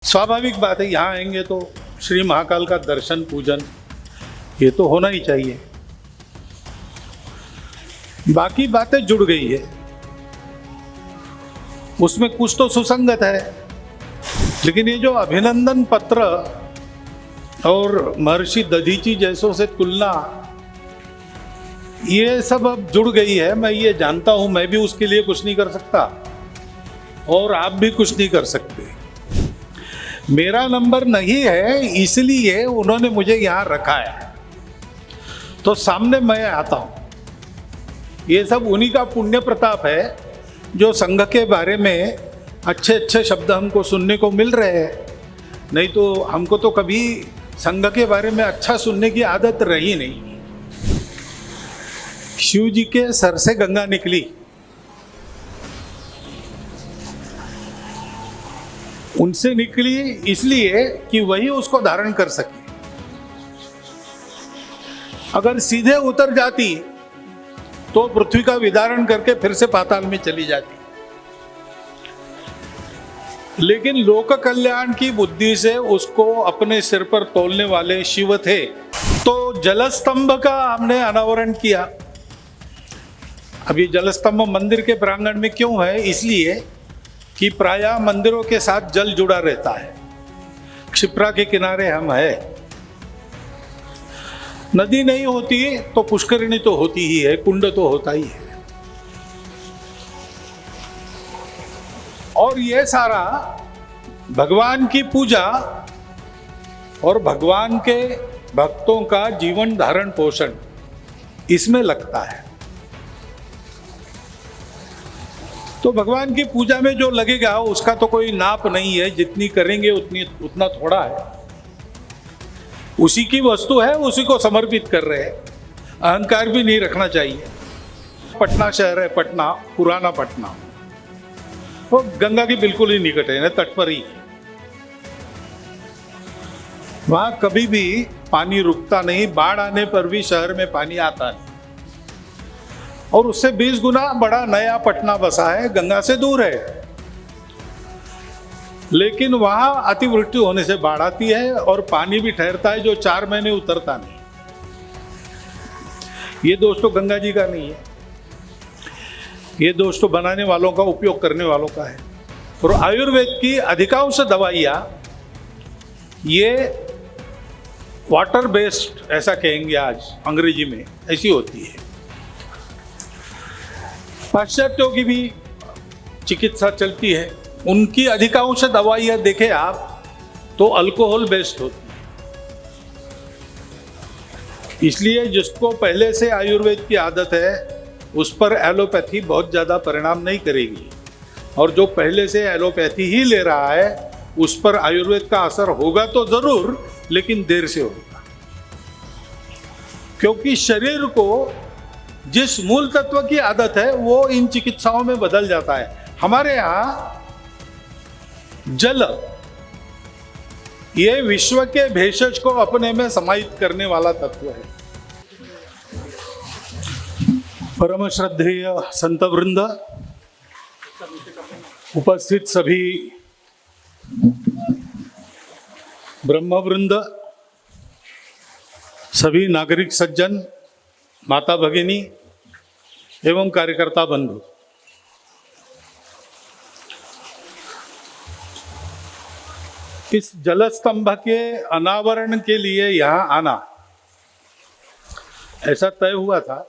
स्वाभाविक बात है, यहाँ आएंगे तो श्री महाकाल का दर्शन पूजन ये तो होना ही चाहिए। बाकी बातें जुड़ गई है, उसमें कुछ तो सुसंगत है, लेकिन ये जो अभिनंदन पत्र और महर्षि दधीची जैसों से तुलना, ये सब अब जुड़ गई है। मैं ये जानता हूं, मैं भी उसके लिए कुछ नहीं कर सकता और आप भी कुछ नहीं कर सकते। मेरा नंबर नहीं है, इसलिए उन्होंने मुझे यहां रखा है, तो सामने मैं आता हूं। ये सब उन्हीं का पुण्य प्रताप है जो संघ के बारे में अच्छे अच्छे शब्द हमको सुनने को मिल रहे हैं। नहीं तो हमको तो कभी संघ के बारे में अच्छा सुनने की आदत रही नहीं। शिव जी के सर से गंगा निकली, उनसे निकली इसलिए कि वही उसको धारण कर सके। अगर सीधे उतर जाती तो पृथ्वी का विदारण करके फिर से पाताल में चली जाती। लेकिन लोक कल्याण की बुद्धि से उसको अपने सिर पर तोलने वाले शिव थे। तो जलस्तंभ का हमने अनावरण किया। अभी जलस्तंभ मंदिर के प्रांगण में क्यों है? इसलिए कि प्रायः मंदिरों के साथ जल जुड़ा रहता है। क्षिप्रा के किनारे हम है, नदी नहीं होती तो पुष्करिणी तो होती ही है, कुंड तो होता ही है। और ये सारा भगवान की पूजा और भगवान के भक्तों का जीवन धारण पोषण इसमें लगता है। तो भगवान की पूजा में जो लगेगा उसका तो कोई नाप नहीं है, जितनी करेंगे उतना थोड़ा है। उसी की वस्तु है, उसी को समर्पित कर रहे हैं। अहंकार भी नहीं रखना चाहिए। पटना शहर है, पटना, पुराना पटना, वो गंगा की बिल्कुल ही निकट है, तट पर ही। वहां कभी भी पानी रुकता नहीं, बाढ़ आने पर भी शहर में पानी आता नहीं। और उससे 20 गुना बड़ा नया पटना बसा है, गंगा से दूर है, लेकिन वहां अतिवृष्टि होने से बाढ़ आती है और पानी भी ठहरता है जो 4 महीने उतरता नहीं। ये दोष तो गंगा जी का नहीं है, ये दोष तो बनाने वालों का, उपयोग करने वालों का है। और आयुर्वेद की अधिकांश दवाइयां ये वाटर बेस्ड, ऐसा कहेंगे आज अंग्रेजी में, ऐसी होती है। पाश्चात्यों की भी चिकित्सा चलती है, उनकी अधिकांश दवाइयां देखें आप तो अल्कोहल बेस्ड होती है। इसलिए जिसको पहले से आयुर्वेद की आदत है उस पर एलोपैथी बहुत ज़्यादा परिणाम नहीं करेगी, और जो पहले से एलोपैथी ही ले रहा है उस पर आयुर्वेद का असर होगा तो ज़रूर, लेकिन देर से होगा। क्योंकि शरीर को जिस मूल तत्व की आदत है वो इन चिकित्साओं में बदल जाता है। हमारे यहाँ जल, ये विश्व के भेषज को अपने में समाहित करने वाला तत्व है। परम श्रद्धेय संत वृंद, उपस्थित सभी ब्रह्म वृंद, सभी नागरिक सज्जन, माता भगिनी एवं कार्यकर्ता बंधु, इस जलस्तंभ के अनावरण के लिए यहाँ आना ऐसा तय हुआ था।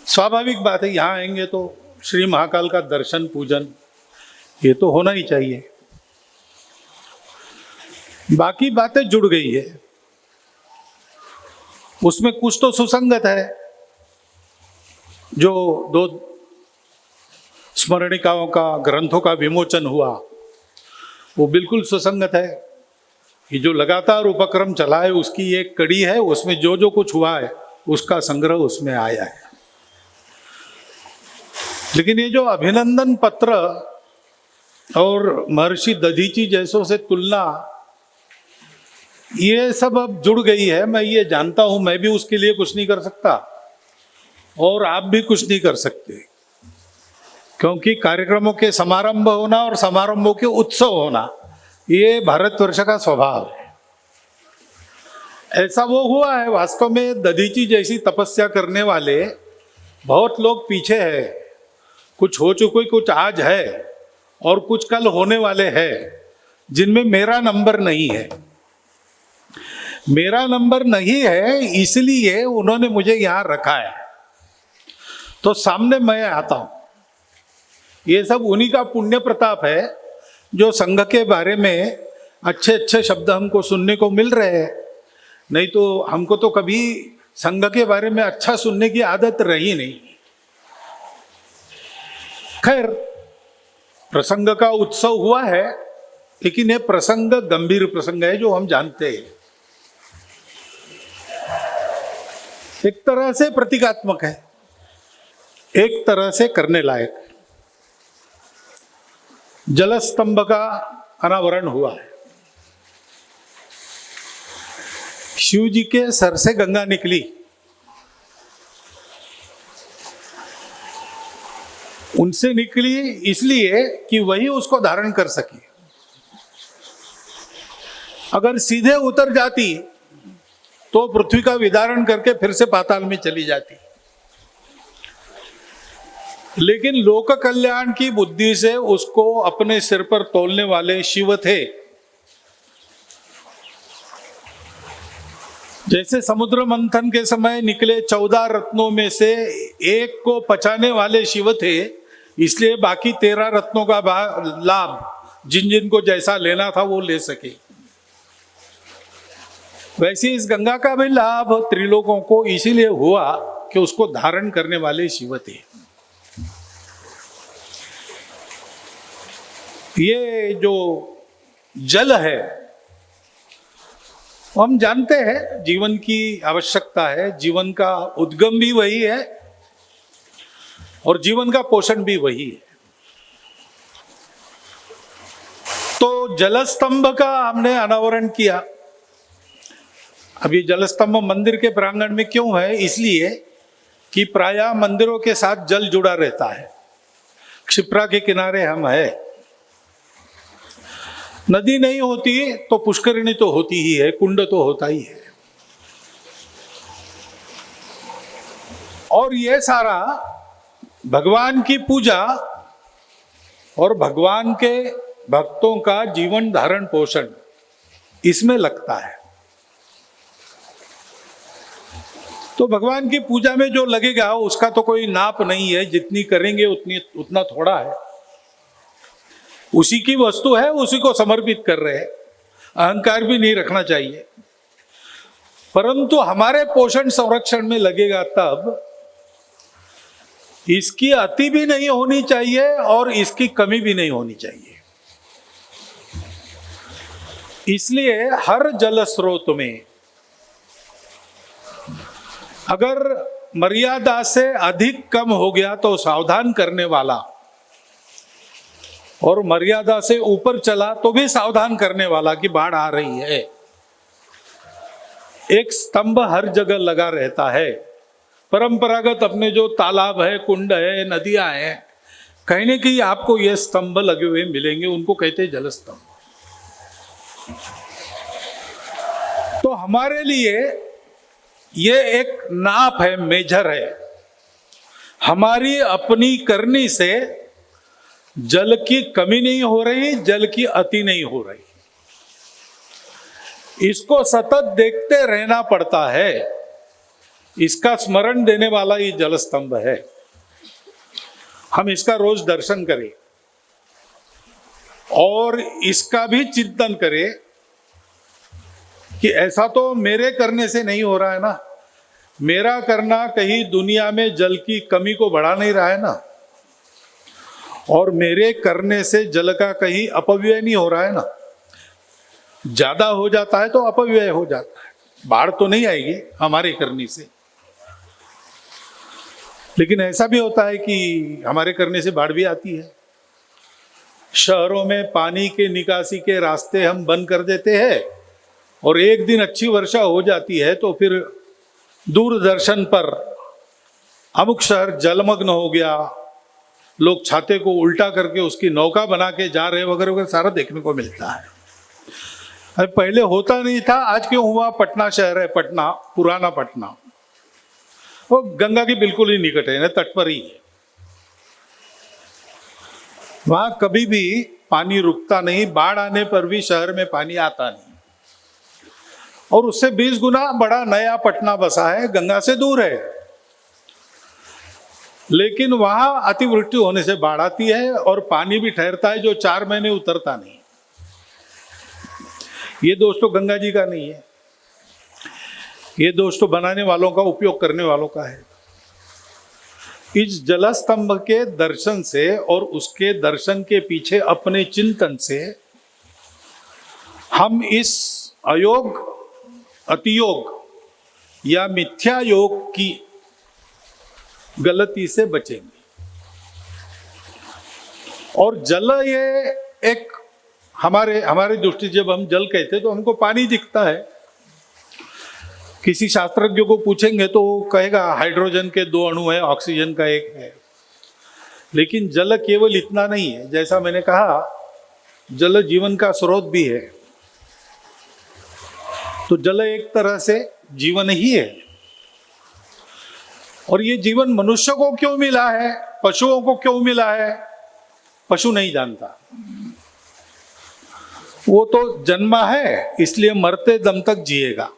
स्वाभाविक बात है, यहाँ आएंगे तो श्री महाकाल का दर्शन पूजन ये तो होना ही चाहिए। बाकी बातें जुड़ गई है, उसमें कुछ तो सुसंगत है। जो 2 स्मरणिकाओं का, ग्रंथों का विमोचन हुआ वो बिल्कुल सुसंगत है। ये जो लगातार उपक्रम चला है उसकी एक कड़ी है, उसमें जो जो कुछ हुआ है उसका संग्रह उसमें आया है। लेकिन ये जो अभिनंदन पत्र और महर्षि दधीची जैसों से तुलना, ये सब अब जुड़ गई है। मैं ये जानता हूं, मैं भी उसके लिए कुछ नहीं कर सकता और आप भी कुछ नहीं कर सकते। क्योंकि कार्यक्रमों के समारंभ होना और समारंभों के उत्सव होना ये भारतवर्ष का स्वभाव है। ऐसा वो हुआ है। वास्तव में दधीची जैसी तपस्या करने वाले बहुत लोग पीछे हैं। कुछ हो चुके, कुछ आज है और कुछ कल होने वाले हैं, जिनमें मेरा नंबर नहीं है। मेरा नंबर नहीं है इसलिए उन्होंने मुझे यहां रखा है, तो सामने मैं आता हूं। ये सब उन्हीं का पुण्य प्रताप है जो संघ के बारे में अच्छे अच्छे शब्द हमको सुनने को मिल रहे हैं। नहीं तो हमको तो कभी संघ के बारे में अच्छा सुनने की आदत रही नहीं। खैर, प्रसंग का उत्सव हुआ है, लेकिन ये प्रसंग गंभीर प्रसंग है जो हम जानते हैं। एक तरह से प्रतीकात्मक है, एक तरह से करने लायक। जलस्तंभ का अनावरण हुआ है। शिव जी के सर से गंगा निकली, उनसे निकली इसलिए कि वही उसको धारण कर सकी। अगर सीधे उतर जाती तो पृथ्वी का विदारण करके फिर से पाताल में चली जाती। लेकिन लोक कल्याण की बुद्धि से उसको अपने सिर पर तोलने वाले शिव थे। जैसे समुद्र मंथन के समय निकले 14 रत्नों में से एक को पचाने वाले शिव थे, इसलिए बाकी 13 रत्नों का लाभ जिन जिन को जैसा लेना था वो ले सके। वैसे इस गंगा का भी लाभ त्रिलोकों को इसीलिए हुआ कि उसको धारण करने वाले शिव थे। ये जो जल है, हम जानते हैं जीवन की आवश्यकता है, जीवन का उद्गम भी वही है और जीवन का पोषण भी वही है। तो जलस्तंभ का हमने अनावरण किया। अभी जलस्तंभ मंदिर के प्रांगण में क्यों है? इसलिए कि प्रायः मंदिरों के साथ जल जुड़ा रहता है। क्षिप्रा के किनारे हम है, नदी नहीं होती तो पुष्करिणी तो होती ही है, कुंड तो होता ही है। और ये सारा भगवान की पूजा और भगवान के भक्तों का जीवन धारण पोषण इसमें लगता है। तो भगवान की पूजा में जो लगेगा उसका तो कोई नाप नहीं है, जितनी करेंगे उतना थोड़ा है। उसी की वस्तु है, उसी को समर्पित कर रहे हैं। अहंकार भी नहीं रखना चाहिए, परंतु हमारे पोषण संरक्षण में लगेगा तब। इसकी अति भी नहीं होनी चाहिए और इसकी कमी भी नहीं होनी चाहिए। इसलिए हर जल स्रोत में अगर मर्यादा से अधिक कम हो गया तो सावधान करने वाला, और मर्यादा से ऊपर चला तो भी सावधान करने वाला कि बाढ़ आ रही है। एक स्तंभ हर जगह लगा रहता है। परंपरागत अपने जो तालाब है, कुंड है, नदियां हैं, कहीं न कहीं आपको ये स्तंभ लगे हुए मिलेंगे, उनको कहते हैं जल स्तंभ। तो हमारे लिए ये एक नाप है, मेजर है। हमारी अपनी करनी से जल की कमी नहीं हो रही, जल की अति नहीं हो रही। इसको सतत देखते रहना पड़ता है। इसका स्मरण देने वाला ये जल स्तंभ है। हम इसका रोज दर्शन करें और इसका भी चिंतन करें कि ऐसा तो मेरे करने से नहीं हो रहा है ना। मेरा करना कहीं दुनिया में जल की कमी को बढ़ा नहीं रहा है ना, और मेरे करने से जल का कहीं अपव्यय नहीं हो रहा है ना। ज्यादा हो जाता है तो अपव्यय हो जाता है, बाढ़ तो नहीं आएगी हमारे करने से। लेकिन ऐसा भी होता है कि हमारे करने से बाढ़ भी आती है। शहरों में पानी के निकासी के रास्ते हम बंद कर देते हैं और एक दिन अच्छी वर्षा हो जाती है तो फिर दूरदर्शन पर अमुक शहर जलमग्न हो गया, लोग छाते को उल्टा करके उसकी नौका बना के जा रहे वगैरह वगैरह सारा देखने को मिलता है। अरे पहले होता नहीं था, आज क्यों हुआ? पटना शहर है, पटना, पुराना पटना, वो गंगा के बिल्कुल ही निकट है, तट पर ही है। वहां कभी भी पानी रुकता नहीं, बाढ़ आने पर भी शहर में पानी आता नहीं। और उससे 20 गुना बड़ा नया पटना बसा है, गंगा से दूर है, लेकिन वहां अतिवृष्टि होने से बाढ़ आती है और पानी भी ठहरता है जो 4 महीने उतरता नहीं। ये दोष तो गंगा जी का नहीं है, ये दोष तो बनाने वालों का, उपयोग करने वालों का है। इस जलस्तंभ के दर्शन से और उसके दर्शन के पीछे अपने चिंतन से हम इस अयोग, अतियोग या मिथ्या योग की गलती से बचेंगे। और जल ये एक हमारी दृष्टि, जब हम जल कहते हैं तो हमको पानी दिखता है। किसी शास्त्रज्ञ को पूछेंगे तो वो कहेगा हाइड्रोजन के 2 अणु है, ऑक्सीजन का 1 है। लेकिन जल केवल इतना नहीं है, जैसा मैंने कहा जल जीवन का स्रोत भी है। तो जल एक तरह से जीवन ही है। और ये जीवन मनुष्य को क्यों मिला है, पशुओं को क्यों मिला है, पशु नहीं जानता। वो तो जन्मा है इसलिए मरते दम तक जिएगा,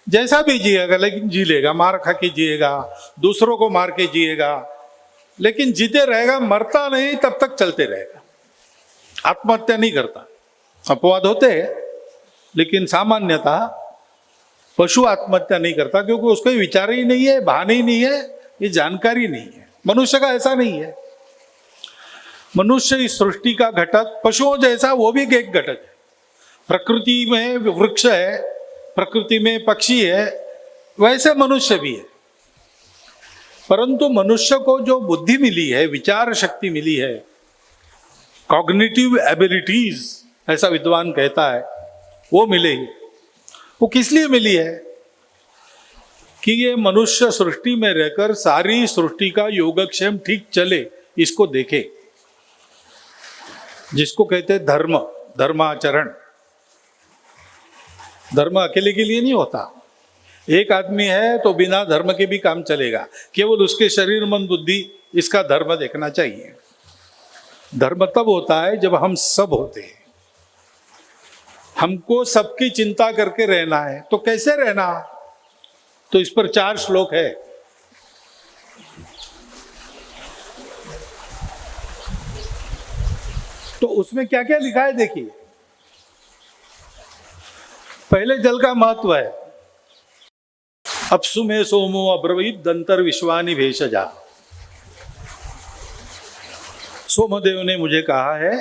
जैसा भी जिएगा, लेकिन जी लेगा, मार खा के जिएगा, दूसरों को मार के जिएगा, लेकिन जीते रहेगा, मरता नहीं, तब तक चलते रहेगा। आत्महत्या नहीं करता, अपवाद होते हैं, लेकिन सामान्यतः पशु आत्महत्या नहीं करता, क्योंकि उसको विचार ही नहीं है, भान ही नहीं है, ये जानकारी नहीं है। मनुष्य का ऐसा नहीं है। मनुष्य इस सृष्टि का घटक, पशुओं जैसा वो भी एक घटक है। प्रकृति में वृक्ष है, प्रकृति में पक्षी है, वैसे मनुष्य भी है। परंतु मनुष्य को जो बुद्धि मिली है, विचार शक्ति मिली है, कॉग्निटिव एबिलिटीज ऐसा विद्वान कहता है, वो मिले ही। वो किस लिए मिली है? कि ये मनुष्य सृष्टि में रहकर सारी सृष्टि का योगक्षेम ठीक चले, इसको देखे, जिसको कहते हैं धर्म, धर्माचरण। धर्म अकेले के लिए नहीं होता। एक आदमी है तो बिना धर्म के भी काम चलेगा, केवल उसके शरीर मन बुद्धि इसका धर्म देखना चाहिए। धर्म तब होता है जब हम सब होते हैं। हमको सबकी चिंता करके रहना है, तो कैसे रहना? तो इस पर 4 श्लोक है। तो उसमें क्या क्या लिखा है देखिए। पहले जल का महत्व है। अपसु में सोमो अब्रवीत दंतर विश्वानि भेषजा। सोमदेव ने मुझे कहा है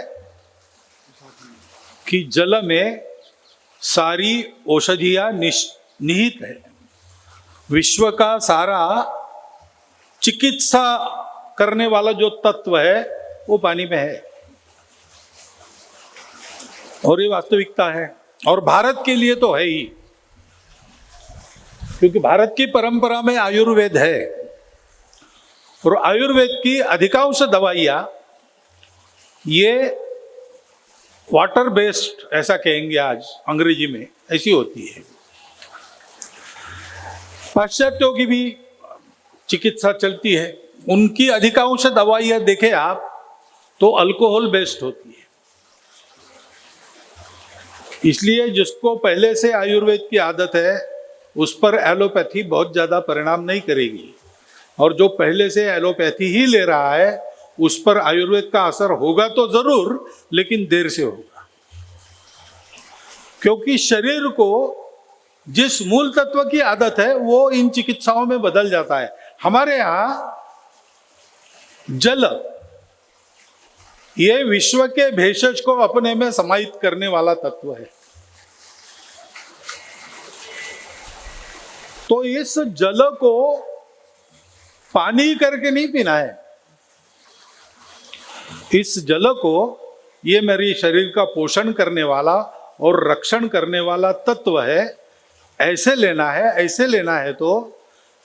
कि जल में सारी औषधियां निहित है। विश्व का सारा चिकित्सा करने वाला जो तत्व है वो पानी में है, और ये वास्तविकता है। और भारत के लिए तो है ही, क्योंकि भारत की परंपरा में आयुर्वेद है, और आयुर्वेद की अधिकांश दवाइयां ये वाटर बेस्ड, ऐसा कहेंगे आज अंग्रेजी में, ऐसी होती है। पाश्चात्यों की भी चिकित्सा चलती है, उनकी अधिकांश दवाइयां देखें आप तो अल्कोहल बेस्ड होती है। इसलिए जिसको पहले से आयुर्वेद की आदत है उस पर एलोपैथी बहुत ज़्यादा परिणाम नहीं करेगी, और जो पहले से एलोपैथी ही ले रहा है उस पर आयुर्वेद का असर होगा तो जरूर, लेकिन देर से होगा। क्योंकि शरीर को जिस मूल तत्व की आदत है वो इन चिकित्साओं में बदल जाता है। हमारे यहाँ जल ये विश्व के भेषज को अपने में समाहित करने वाला तत्व है। तो इस जल को पानी करके नहीं पीना है। इस जल को, ये मेरे शरीर का पोषण करने वाला और रक्षण करने वाला तत्व है, ऐसे लेना है। ऐसे लेना है तो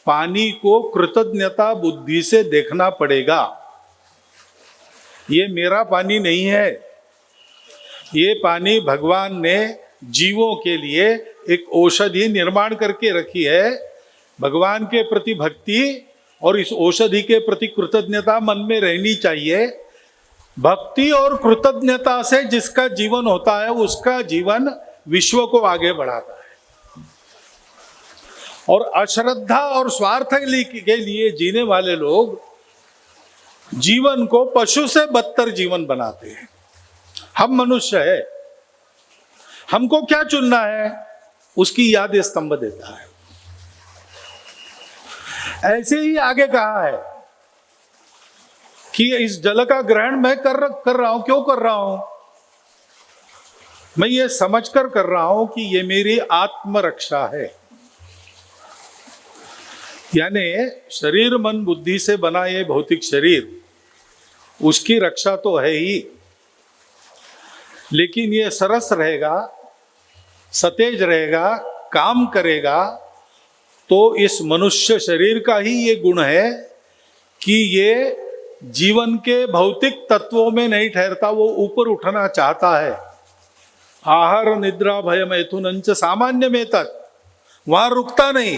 पानी को कृतज्ञता बुद्धि से देखना पड़ेगा। ये मेरा पानी नहीं है, ये पानी भगवान ने जीवों के लिए एक औषधि निर्माण करके रखी है। भगवान के प्रति भक्ति और इस औषधि के प्रति कृतज्ञता मन में रहनी चाहिए। भक्ति और कृतज्ञता से जिसका जीवन होता है उसका जीवन विश्व को आगे बढ़ाता है। और अश्रद्धा और स्वार्थ के लिए जीने वाले लोग जीवन को पशु से बदतर जीवन बनाते हैं। हम मनुष्य है, हमको क्या चुनना है उसकी याद स्तंभ देता है। ऐसे ही आगे कहा है कि इस जल का ग्रहण मैं कर रहा हूं। क्यों कर रहा हूं? मैं ये समझकर कर रहा हूं कि ये मेरी आत्मरक्षा है। यानी शरीर मन बुद्धि से बना ये भौतिक शरीर, उसकी रक्षा तो है ही, लेकिन ये सरस रहेगा, सतेज रहेगा, काम करेगा तो इस मनुष्य शरीर का ही ये गुण है कि ये जीवन के भौतिक तत्वों में नहीं ठहरता, वो ऊपर उठना चाहता है। आहार निद्रा भय मैथुनंच सामान्य में तक वहां रुकता नहीं,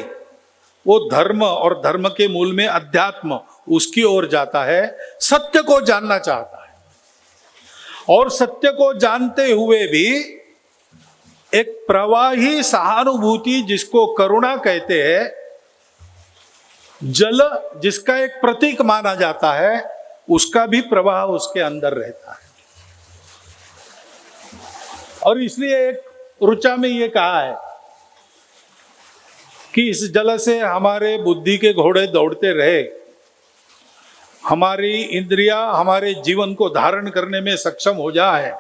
वो धर्म और धर्म के मूल में अध्यात्म उसकी ओर जाता है, सत्य को जानना चाहता है। और सत्य को जानते हुए भी एक प्रवाही सहानुभूति जिसको करुणा कहते हैं, जल जिसका एक प्रतीक माना जाता है, उसका भी प्रवाह उसके अंदर रहता है। और इसलिए एक ऋचा में ये कहा है कि इस जल से हमारे बुद्धि के घोड़े दौड़ते रहे, हमारी इंद्रियां हमारे जीवन को धारण करने में सक्षम हो जाए,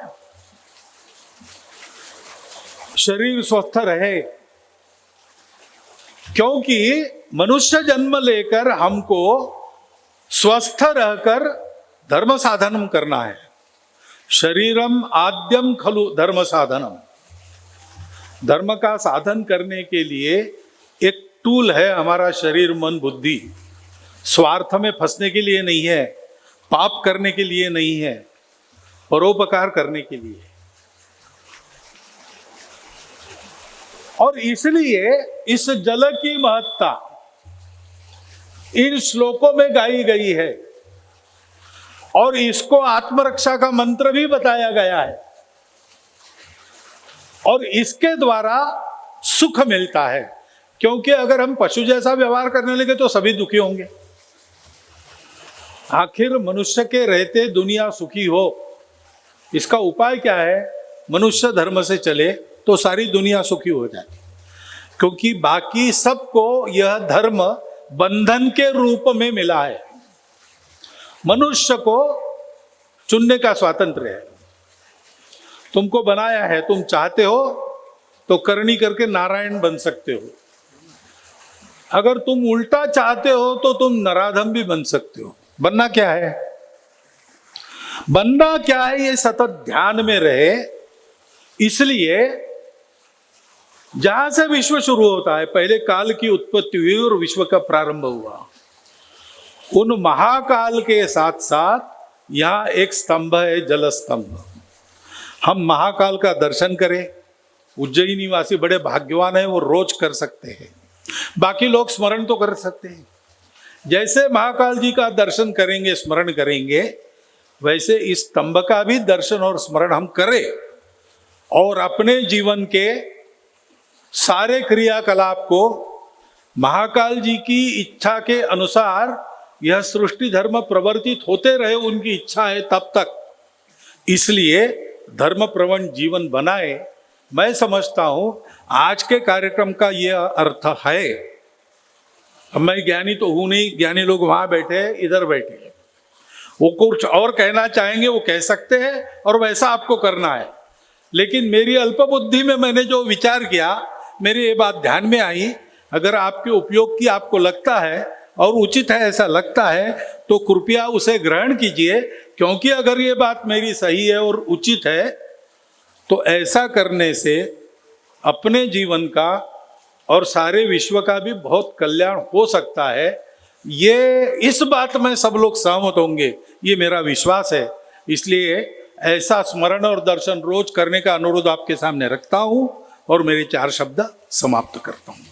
शरीर स्वस्थ रहे। क्योंकि मनुष्य जन्म लेकर हमको स्वस्थ रहकर धर्म साधनम करना है। शरीरम आद्यम खलु धर्म साधनम। धर्म का साधन करने के लिए एक टूल है हमारा शरीर मन बुद्धि। स्वार्थ में फंसने के लिए नहीं है, पाप करने के लिए नहीं है, परोपकार करने के लिए। और इसलिए इस जल की महत्ता इन श्लोकों में गाई गई है और इसको आत्मरक्षा का मंत्र भी बताया गया है। और इसके द्वारा सुख मिलता है, क्योंकि अगर हम पशु जैसा व्यवहार करने लगे तो सभी दुखी होंगे। आखिर मनुष्य के रहते दुनिया सुखी हो, इसका उपाय क्या है? मनुष्य धर्म से चले तो सारी दुनिया सुखी हो जाए, क्योंकि बाकी सबको यह धर्म बंधन के रूप में मिला है। मनुष्य को चुनने का स्वातंत्र्य है। तुमको बनाया है, तुम चाहते हो तो करनी करके नारायण बन सकते हो। अगर तुम उल्टा चाहते हो तो तुम नराधम भी बन सकते हो। बनना क्या है? बनना क्या है ये सतत ध्यान में रहे। इसलिए जहां से विश्व शुरू होता है, पहले काल की उत्पत्ति हुई और विश्व का प्रारंभ हुआ, उन महाकाल के साथ साथ यहां एक स्तंभ है, जल स्तंभ। हम महाकाल का दर्शन करें। उज्जैन निवासी बड़े भाग्यवान हैं, वो रोज कर सकते हैं। बाकी लोग स्मरण तो कर सकते हैं। जैसे महाकाल जी का दर्शन करेंगे, स्मरण करेंगे, वैसे इस स्तंभ का भी दर्शन और स्मरण हम करें और अपने जीवन के सारे क्रियाकलाप को महाकाल जी की इच्छा के अनुसार यह सृष्टि धर्म प्रवर्तित होते रहे, उनकी इच्छा है तब तक। इसलिए धर्म प्रवण जीवन बनाए। मैं समझता हूं आज के कार्यक्रम का यह अर्थ है। अब मैं ज्ञानी तो हूं नहीं, ज्ञानी लोग वहां बैठे, इधर बैठे, वो कुछ और कहना चाहेंगे वो कह सकते हैं और वैसा आपको करना है। लेकिन मेरी अल्प बुद्धि में मैंने जो विचार किया, मेरी ये बात ध्यान में आई। अगर आपके उपयोग की आपको लगता है और उचित है ऐसा लगता है तो कृपया उसे ग्रहण कीजिए, क्योंकि अगर ये बात मेरी सही है और उचित है तो ऐसा करने से अपने जीवन का और सारे विश्व का भी बहुत कल्याण हो सकता है। ये इस बात में सब लोग सहमत होंगे, ये मेरा विश्वास है। इसलिए ऐसा स्मरण और दर्शन रोज करने का अनुरोध आपके सामने रखता हूं और मेरे 4 शब्द समाप्त करता हूं।